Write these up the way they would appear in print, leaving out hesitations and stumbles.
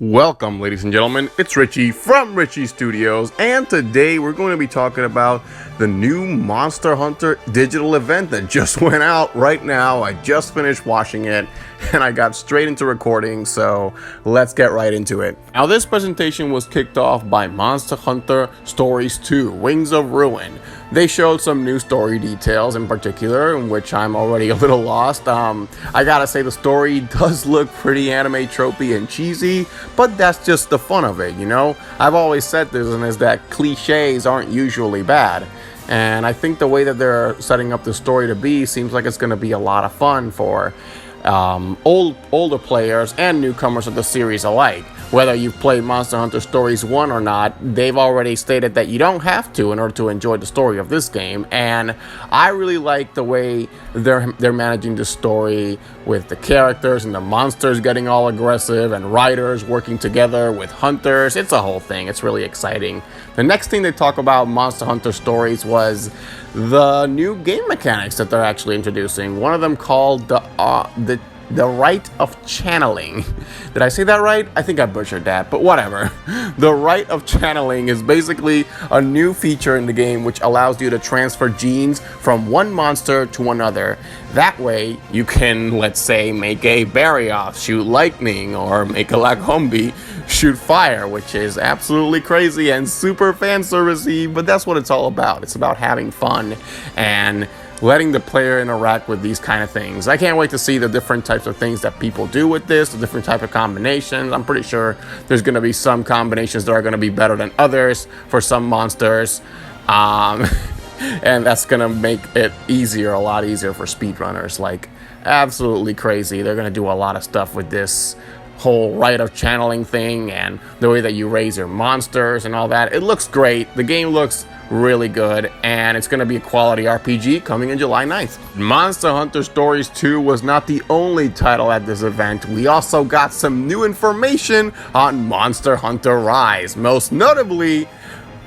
Welcome, ladies and gentlemen. It's Richie from Richie Studios, and today we're going to be talking about the new Monster Hunter digital event that just went out right now. I just finished watching it, and I got straight into recording, so let's get right into it. Now, this presentation was kicked off by Monster Hunter Stories 2: Wings of Ruin. They showed some new story details in particular, in which I'm already a little lost. I gotta say, the story does look pretty anime tropey and cheesy, but that's just the fun of it, you know? I've always said this, and is that cliches aren't usually bad. And I think the way that they're setting up the story to be seems like it's gonna be a lot of fun for older players and newcomers of the series alike. Whether you've played Monster Hunter Stories 1 or not, they've already stated that you don't have to in order to enjoy the story of this game, and I really like the way they're managing the story with the characters and the monsters getting all aggressive and riders working together with hunters. It's a whole thing. It's really exciting. The next thing they talk about Monster Hunter Stories was the new game mechanics that they're actually introducing. One of them called the Rite of Channeling. Did I say that right? I think I butchered that, but whatever. The Rite of Channeling is basically a new feature in the game which allows you to transfer genes from one monster to another. That way, you can, let's say, make a Barioth shoot lightning, or make a Lagombi shoot fire, which is absolutely crazy and super fan servicey, but that's what it's all about. It's about having fun and letting the player interact with these kind of things. I can't wait to see the different types of things that people do with this, the different type of combinations. I'm pretty sure there's going to be some combinations that are going to be better than others for some monsters. And that's going to make it a lot easier for speedrunners. Like, absolutely crazy. They're going to do a lot of stuff with this whole Rite of Channeling thing and the way that you raise your monsters and all that. It looks great. The game looks really good, and it's going to be a quality RPG coming in July 9th. Monster Hunter Stories 2 was not the only title at this event. We also got some new information on Monster Hunter Rise, most notably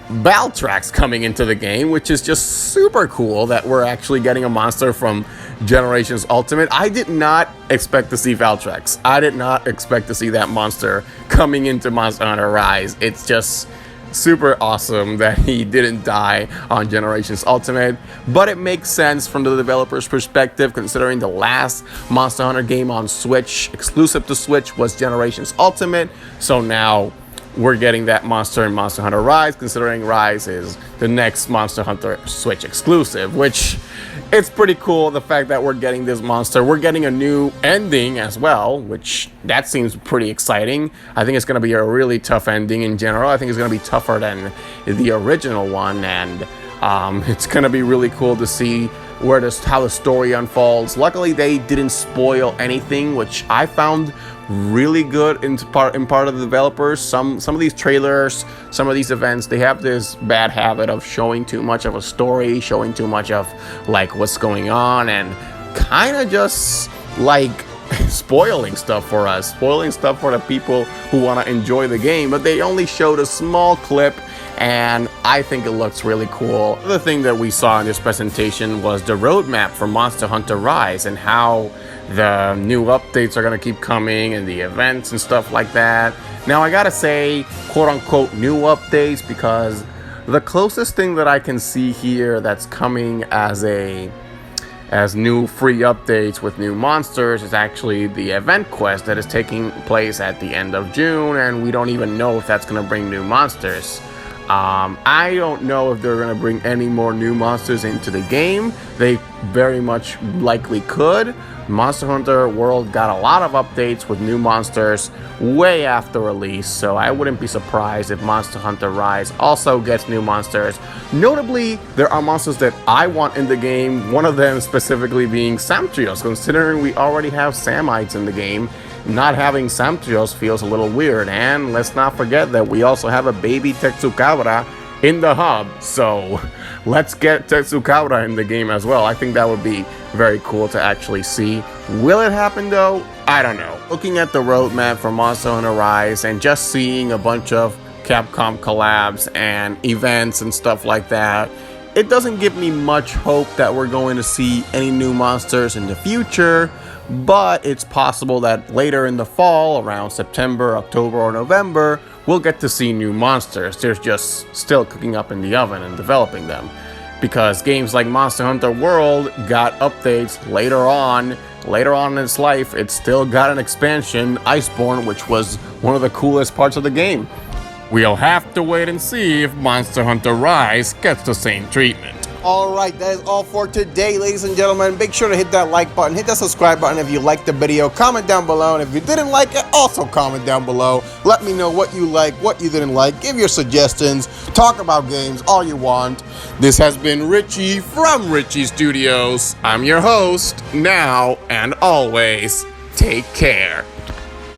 Valtryx coming into the game, which is just super cool that we're actually getting a monster from Generations Ultimate. I did not expect to see Valtryx. I did not expect to see that monster coming into Monster Hunter Rise. It's just super awesome that he didn't die on Generations Ultimate, but it makes sense from the developer's perspective, considering the last Monster Hunter game on Switch, exclusive to Switch, was Generations Ultimate. So now we're getting that monster in Monster Hunter Rise, considering Rise is the next Monster Hunter Switch exclusive, which it's pretty cool, the fact that we're getting this monster. We're getting a new ending as well, which that seems pretty exciting. I think it's going to be a really tough ending in general. I think it's going to be tougher than the original one, and it's going to be really cool to see how the story unfolds. Luckily, they didn't spoil anything, which I found really good in part of the developers. Some of these trailers, some of these events, they have this bad habit of showing too much of a story, showing too much of like what's going on, and kind of just like spoiling stuff for us, spoiling stuff for the people who want to enjoy the game. But they only showed a small clip, and I think it looks really cool. The other thing that we saw in this presentation was the roadmap for Monster Hunter Rise and how the new updates are going to keep coming and the events and stuff like that. Now, I gotta say, quote-unquote new updates, because the closest thing that I can see here that's coming as new free updates with new monsters is actually the event quest that is taking place at the end of June, and we don't even know if that's going to bring new monsters. I don't know if they're going to bring any more new monsters into the game. They very much likely could. Monster Hunter World got a lot of updates with new monsters way after release, so I wouldn't be surprised if Monster Hunter Rise also gets new monsters. Notably, there are monsters that I want in the game, one of them specifically being Samtrios. Considering we already have Samites in the game, not having Samtrios feels a little weird. And let's not forget that we also have a baby Texucabra in the hub, so let's get Texucabra in the game as well. I think that would be very cool to actually see. Will it happen though? I don't know. Looking at the roadmap for Monster Hunter Rise and just seeing a bunch of Capcom collabs and events and stuff like that, it doesn't give me much hope that we're going to see any new monsters in the future. but it's possible that later in the fall, around September, October, or November, we'll get to see new monsters. They're just still cooking up in the oven and developing them. Because games like Monster Hunter World got updates later on in its life. It still got an expansion, Iceborne, which was one of the coolest parts of the game. We'll have to wait and see if Monster Hunter Rise gets the same treatment. Alright, that is all for today, ladies and gentlemen. Make sure to hit that like button, hit that subscribe button if you liked the video, comment down below, and if you didn't like it, also comment down below. Let me know what you like, what you didn't like, give your suggestions, talk about games, all you want. This has been Richie from Richie Studios. I'm your host, now and always. Take care.